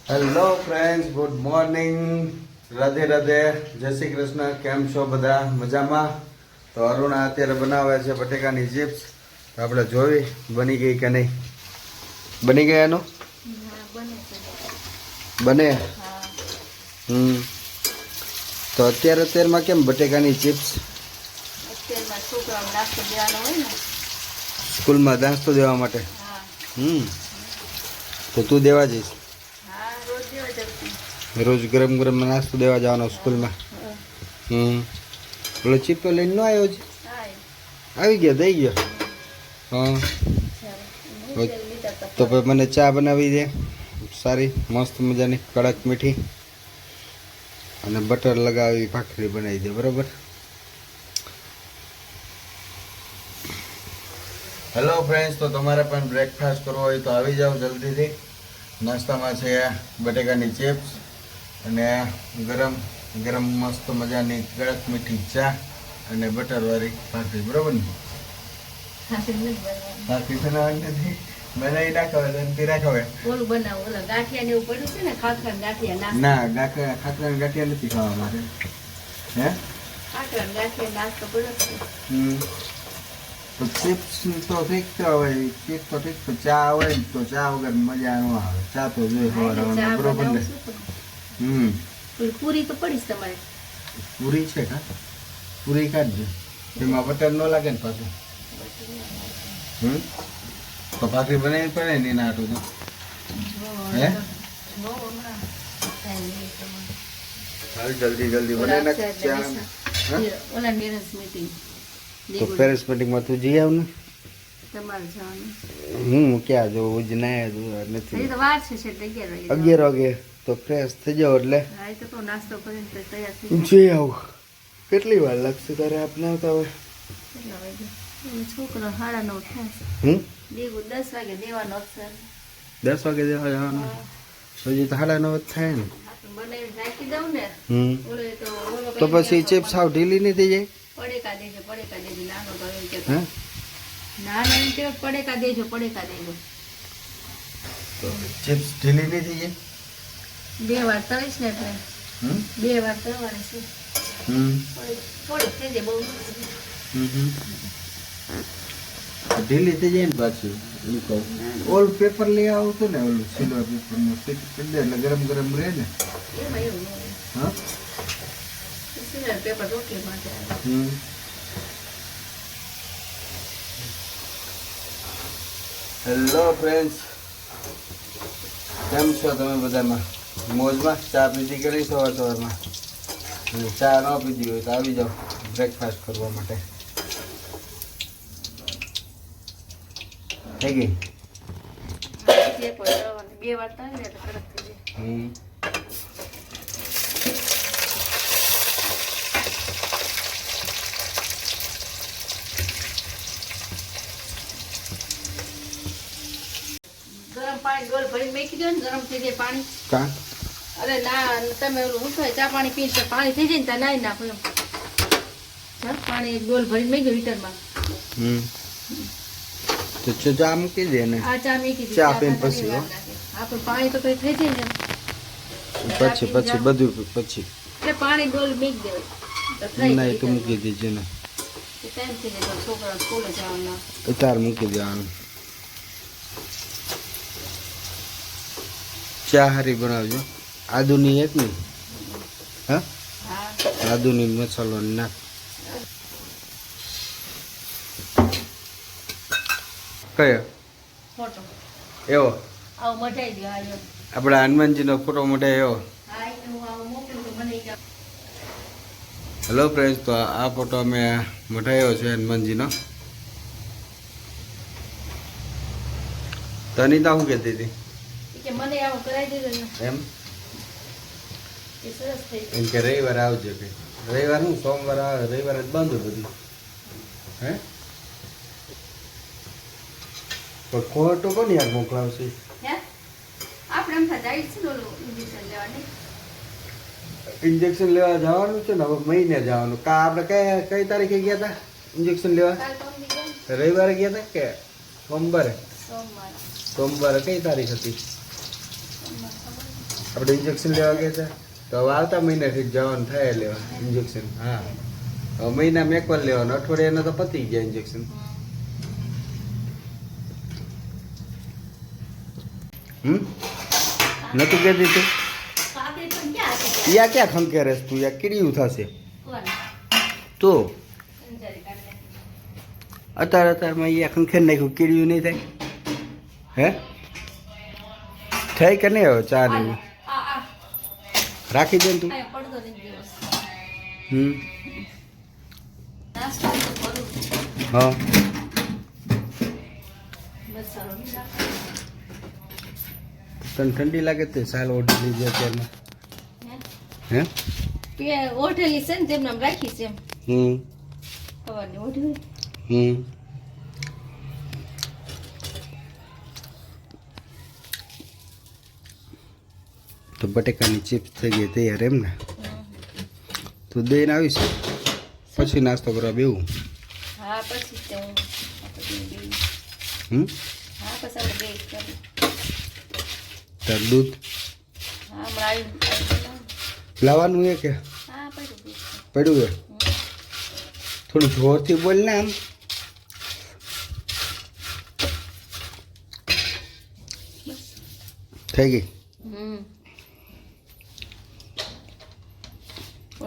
Hello friends, good morning, Radhe Radhe, જય શ્રી કૃષ્ણ. કેમ છો બધા? મજામાં? તો અરુણા અત્યારે બનાવે છે બટેકાની ચિપ્સ. તો આપણે જોવી બની ગઈ કે નહીં. બની ગયા એનું બને. તો અત્યારમાં કેમ બટેકાની ચિપ્સ? સ્કૂલમાં નાસ્તો દેવા માટે. તો તું દેવા જઈશ? રોજ ગરમ ગરમ નાસ્તો દેવા જવાનો સ્કૂલમાં. પેલો ચીપો લઈને ન આવ્યો છે? આવી ગયો, દઈ ગયો. હા, તો પછી મને ચા બનાવી દે સારી મસ્ત મજાની કડક મીઠી, અને બટર લગાવી ભાખરી બનાવી દે. બરાબર? હેલો ફ્રેન્ડ્સ, તો તમારે પણ બ્રેકફાસ્ટ કરવો હોય તો આવી જાઓ જલ્દીથી. નાસ્તામાં છે બટેકાની ચિપ્સ અને ગરમ ગરમ મસ્ત મજાની કડક મીઠી ચા અને બટરવાળી ભાખરી. બરોબર ને? ભાખરી બનાવવાની નથી, બનાવી નાખવે. ઓલું બનાવો, ઓલા ગાંઠિયા ને એવું પડ્યું છે ને, ખાખરા ગાંઠિયા. ના, ખાખરા ગાંઠિયા નથી ખાવા મારે. હે, ખાખરા ગાંઠિયા નાસ્તો પડ્યો છે. તો ચિપ્સ તો ઠીક છે, હવે ચિપ્સ તો ઠીક, તો ચા હોય ને તો ચા વગર મજા ન આવે. ચા તો જોઈએ ખવડાવવાનું. બરોબર ને? પૂરી તો પડીશ તમારે. પૂરી છે કા? પૂરી કાઢજો, એમાં બટર ન લાગે ને પાછું. તો ભાખરી બનાવી પડે ને એના હાટું તો. હે, હાલ જલ્દી જલ્દી બનાવી નાખ ચા. ઓલા મેરેજ મીટિંગ તો પેરેન્ટ્સ મીટિંગમાં તું જઈ આવ ને. તમારે જવાનું. હું ક્યાં જોઉં જ ના નથી. તો વાર છે 11 વાગે તો ફ્રેશ થઈ જાવ એટલે તો નાસ્તો કરીને તૈયાર થઈ જઈ આવું. કેટલી વાર લાગશે તારે આપને આવતા? હવે છોકરો 9:30 થશે. દેવું 10 વાગે દેવાનો અક્ષર. 10 વાગે દેવા જવાનું. હજી તો 9:30 થાય ને. બનાવી નાખી દઉં ને. તો પછી ચિપ્સ સાવ ઢીલી નહીં થઈ જાય? પડેકા દેજો નાનો તો એમ કે નાનો એમ કે પડેકા દેજો. તો ચિપ્સ ઢીલી નહીં થઈ જાય? 2 વાર તળીશ ને એટલે 2 વાર તળવાની છે. થોડીક થઈ જાય, બહુ ઢીલી થઈ જાય ને પાછી. ઓલું પેપર લઈ આવું છું ને, ઓલું સિલ્વર પેપર નું કરી દે એટલે ગરમ ગરમ રહે ને. એમાં એવું હા, પેપર રોટલી માટે. હેલો ફ્રેન્ડ્સ, કેમ છો તમે બધામાં? મોજમાં? ચા પીધી કરી સવારમાં? ચા ન પીધી હોય તો આવી જાઓ બ્રેકફાસ્ટ કરવા માટે. થઈ ગઈ? 2 વાર તળી એટલે કડક થઈ જાય. ગરમ પાણી ડોલ ભરીને મેકી દો ને, ગરમ થઈ જાય પાણી. કા? અરે ના, તમે ઓલું શું થાય, ચા પાણી પીને તો પાણી થઈ જાય ને ત્યાં નાઈ નાખો એમ. પાણી ડોલ ભરીને મેકી દો હીટરમાં. તો ચા મૂકી દે ને. આ ચા મેકી દે. ચા પીને પછી આપણે પાણી તો કઈ થઈ જાય ને પછી બધું પછી એટલે પાણી ડોલ મેકી દેવાય. ના, એ તો મૂકી દેજે ને. ટાઈમ થઈ જાય છોકરા સ્કૂલે જવાના. તાર મૂકી દેવાનું. ચા હારી બનાવજો. આદુની એક નહીં? હા, આદુની મસાલો નાખ. કયો ફોટો એવો? આવો મઢાઈ દો. આયો આપણા હનુમાનજીનો ફોટો મોટો એવો. હા, એ હું આવો મોકલું તો મને ઈ. હેલો ફ્રેન્ડ્સ, તો આ ફોટો અમે મઢાયો છે હનુમાનજીનો. તો અનિતા શું કહેતી હતી? કે મને આવો કરાવી દેજો ને. એમ એ સરસ થઈ એમ કે રવિવાર આવજો. કે રવિવાર હું સોમવાર આવે, રવિવાર જ બંધ બધી. હે, પણ ખોટો કોની યાર મોકલાવશે? હે, આપણે એમ થાય જાય છે ને ઓલું ઇન્જેક્શન લેવાની. ઇન્જેક્શન લેવા જવાનું છે ને, હવે મહિને જવાનું. કા આપણે કઈ તારીખે ગયા હતા ઇન્જેક્શન લેવા? કાલ તો અમને ગયા રવિવારે ગયા હતા કે સોમવારે? સોમવાર. સોમવારે કઈ તારીખ હતી? આપણે ઇન્જેક્શન લેવા ગયા હતા તો હવે આવતા મહિનાથી જ જવાનું થાય લેવા ઇન્જેક્શન. હા હવે મહિનામાં એક વાર લેવાનું, અઠવાડિયાના તો પતી ગયા ઇન્જેક્શન. નતું કહેતી તું કાકડી પણ ક્યાં હતી? યા ક્યાં ખંખેરેસ તું? યા કીડીયું થશે કોણ? તો અંજારી કાઢી નાખી. અત્યારમાં યા ખંખેર નાખ્યું, કીડીયું નહીં થાય? હે થઈ કે નહીં? હવે ચા નહીં આ રાખી દે ને તું. આ પડતો નહીં દિવસ. નાસ્તો તો કરું. હા મસાલો નહીં નાખવાનો. તને ઠંડી લાગે તે સાલ ઓઢી લીધી અત્યારમાં? હે? હે ઓઢેલી છે ને તેમને આમ રાખી છે એમ સવારની ઓઢી હોય. તો બટેકાની ચિપ્સ થઈ ગઈ તૈયાર એમ ને? તું દઈને આવીશ પછી નાસ્તો કરવા બેવું? હા પછી તે હું આપણે બે. હા પછી આપણે બે કરી. તાર દૂધ હા હમણાં આવી લાવવાનું એ કે હા પડ્યું દૂધ. પડ્યું એ? થોડું જોરથી બોલ ને આમ. થઈ ગઈ?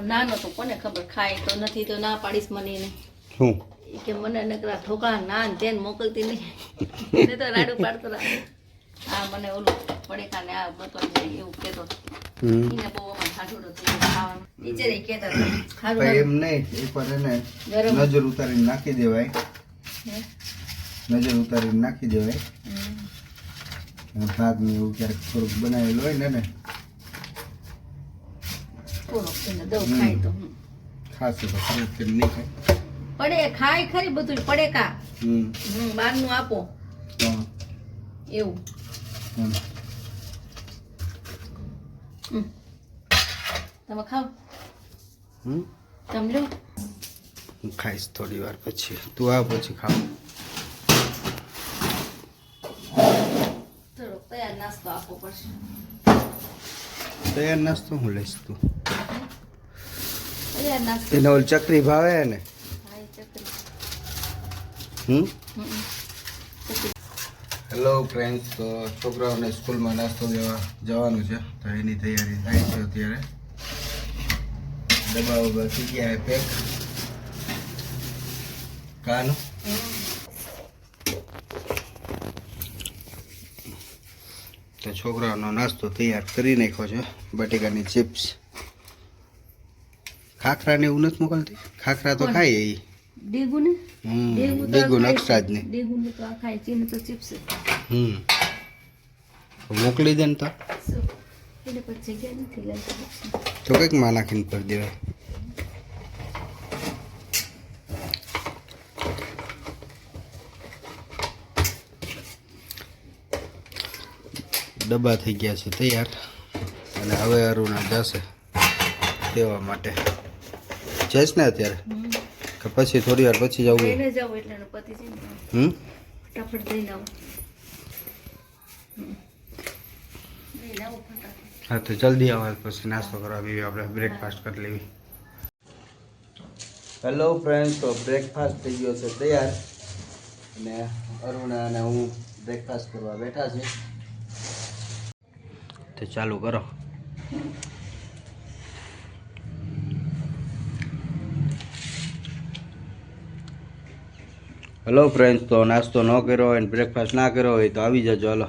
નાનો તો કોને ખબર, ખાય તો નથી તો ના પાડીશ મને એને. શું ઈ કે મને નકરા ઠોકા નાન તેને મોકલતી નહીં. એને તો રાડું પાડતો રાખે. હા મને ઓલું પડેકાને આ બતોન જાય એવું કહેતો. એને બહુ અમારે ખાટુડો થઈ ગયો ખાવાનું. નીચે નહીં કહેતા હતા. ખારું એમ ખારું. નહીં, એકવાર એને ગરમ. નજર ઉતારીને નાખી દેવાય, હે? નજર ઉતારીને નાખી દેવાય. અને ભાગ ને એવું ક્યારેક થોડુંક બનાવેલું હોય ને થોડોક એને દઉં ખાય તો. ખાસ તો ખરું કે નહીં ખાય. પડે ખાય ખરી બધું પડેકા. બહારનું આપો હા. એવું. હમ. તમે ખાઓ હમ. તમે લો. હું ખાઈશ થોડી વાર પછી, તું આવ પછી ખાવ. થોડોક તૈયાર નાસ્તો આપવો પડશે. તૈયાર નાસ્તો હું લઈશ તું? તૈયાર નાસ્તો. એને ઓલ ચકરી ભાવે ને? હા એ ચકરી. હમ. હેલો ફ્રેન્ડ્સ, તો છોકરાઓને સ્કૂલમાં નાસ્તો દેવા જવાનું છે તો એની તૈયારી થાય છે અત્યારે. ડબ્બા વબ્બા થઈ ગયા પેક. કાનું તો છોકરાઓનો નાસ્તો તૈયાર કરી નાખ્યો છે. બટેકાની ચિપ્સ, ખાખરા ને એવું નથી મોકલતી? ખાખરા તો ખાય એ. ડેગુ ને ડેગુ નકશા જ ને. ડેગુ ને તો આ ખાય ચીને તો ચિપ્સ. મોકલી દે ને તો. શું એને પછી જગ્યા નથી લાગતી. તો કંઈક માં નાખીને કરી દેવાય. ડબ્બા થઈ ગયા છે તૈયાર અને હવે અરુણા જશે દેવા માટે. જઈશ ને અત્યારે કે પછી થોડી વાર પછી જવું? એને જાવ એટલે એનો પતિ છે ને ફટાફટ જઈને આવો. જઈને આવો ફટાફટ. હા તો જલ્દી આવે પછી નાસ્તો કરવા બેવી, આપણે બ્રેકફાસ્ટ કરી લેવી. હેલો ફ્રેન્ડ્સ, તો બ્રેકફાસ્ટ થઈ ગયો છે તૈયાર અને અરુણા અને હું બ્રેકફાસ્ટ કરવા બેઠા છીએ. તો ચાલુ કરો. હેલો ફ્રેન્ડ્સ, તો નાસ્તો ન કર્યો હોય ને બ્રેકફાસ્ટ ના કર્યો હોય તો આવી જજો. હાલો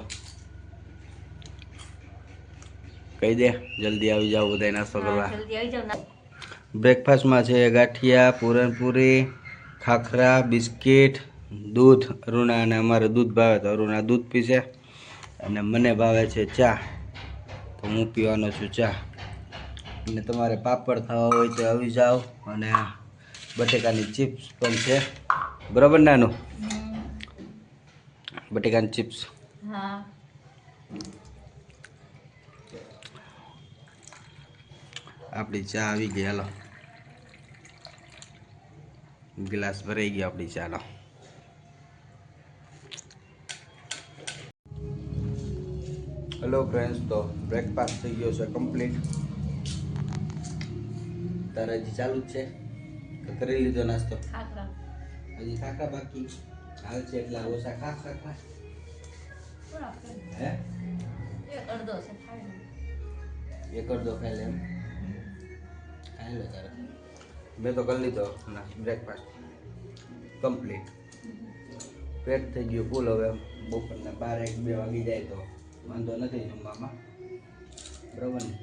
કહી દે, જલ્દી આવી જાઓ બધા નાસ્તો કરવા. જલ્દી આવી જાવ ના. બ્રેકફાસ્ટમાં છે ગાંઠિયા, પૂરણપૂરી, ખાખરા, બિસ્કિટ, દૂધ. અરુણા અને અમારે દૂધ ભાવે તો અરુણા દૂધ પીશે અને મને ભાવે છે ચા તો હું પીવાનો છું ચા. અને તમારે પાપડ ખાવા હોય તો આવી જાઓ. અને બટેકાની ચિપ્સ પણ છે, બરાબર નાનું? બટેકાની ચિપ્સ. હા આપણી ચા આવી ગઈ. હાલો ગ્લાસ ભરાઈ ગયો આપણી ચાનો. હેલો ફ્રેન્ડ્સ, તો બ્રેકફાસ્ટ થઈ ગયો છે કમ્પ્લીટ. તારે હજી ચાલુ જ છે કે કરી લીધો નાસ્તો? ખાખરા હજી ખાખરા બાકી હાલ છે એટલે ઓછા ખાખરા થોડા ખાઈ. હે એક અડધો છે ખાઈ લો. એક અડધો ખાઈ લે એમ? ખાઈ લે તારે. મેં તો કરી લીધો બ્રેકફાસ્ટ કમ્પ્લીટ. પેટ થઈ ગયું ફૂલ. હવે બપોરના 12-1-2 વાગી જાય તો વાંધો નથી જમવામાં, બરાબર ને?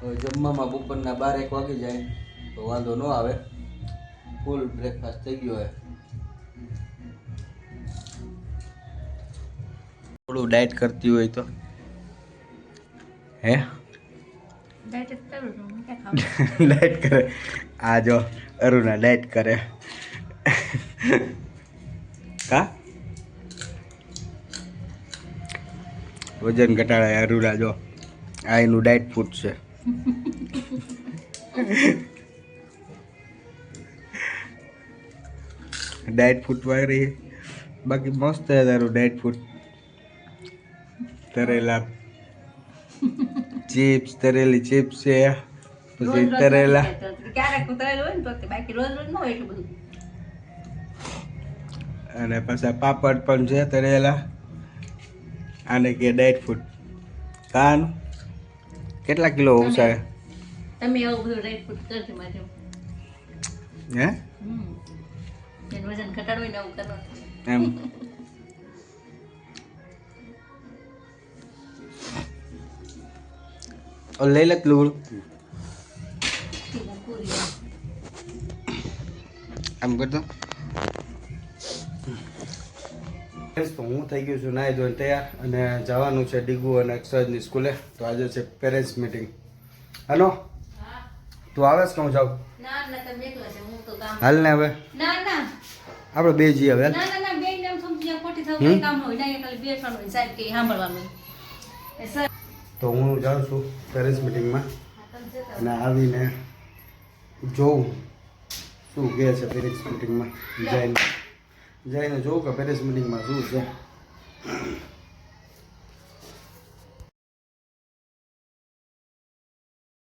હવે જમવામાં બપોરના 12-1 વાગી જાય તો વાંધો ન આવે. ફૂલ બ્રેકફાસ્ટ થઈ ગયો હોય. થોડું ડાયટ કરતી હોય તો હે ડાયટ કરું છું હું ક્યાં ખાવું. ડાયટ કરે. આ જો અરુણા ડાયટ કરે. કા વજન ઘટાડાય અરુણા. જો આ એનું ડાયટ ફૂડ છે. ડાયટ ફૂડ વાળી બાકી મસ્ત છે તારું ડાયટ ફૂડ. તરેલા ચિપ્સ, તરેલી ચિપ્સ છે, પછી તરેલા ક્યારેક તળેલું હોય ને તો બાકી રોજ રોજ ન હોય એટલું બધું. અને પાછા પાપડ પણ છે તરેલા. આને કે ડાયટ ફૂડ. કાનું કેટલા કિલો ઉછાળે? તમે આવું બધું ડાયટ ફૂડ કરજો મારે. હે એનું વજન ઘટાડવું ને આવું કરવાનું. એમ ઓ લઈ લે પ્લુડ આમ કરતો. તો હું થઈ ગયો છું નાહી ધોઈને તૈયાર અને જવાનું છે ડીગુ અને અક્ષરની સ્કૂલે. તો આજે છે પેરેન્ટ્સ મીટિંગ. હાલો તું આવે છે કે હું જાઉં? ના ના તમે એકલા છે હું તો કામ. હાલ ને હવે ના ના આપણે બે જઈએ હવે. ના ના ના બે નામ સમજી ખોટી થવું કઈ કામ હોય ના ખાલી બેસવાનું હોય સાહેબ કે સાંભળવાનું. એ સર તો હું જાઉં છું પેરેન્ટ્સ મીટિંગમાં અને આવીને જોઉં શું કહે છે પેરેન્ટ્સ મીટિંગમાં. જઈને જોઉં કે પેરેન્ટ્સ મીટિંગમાં શું છે.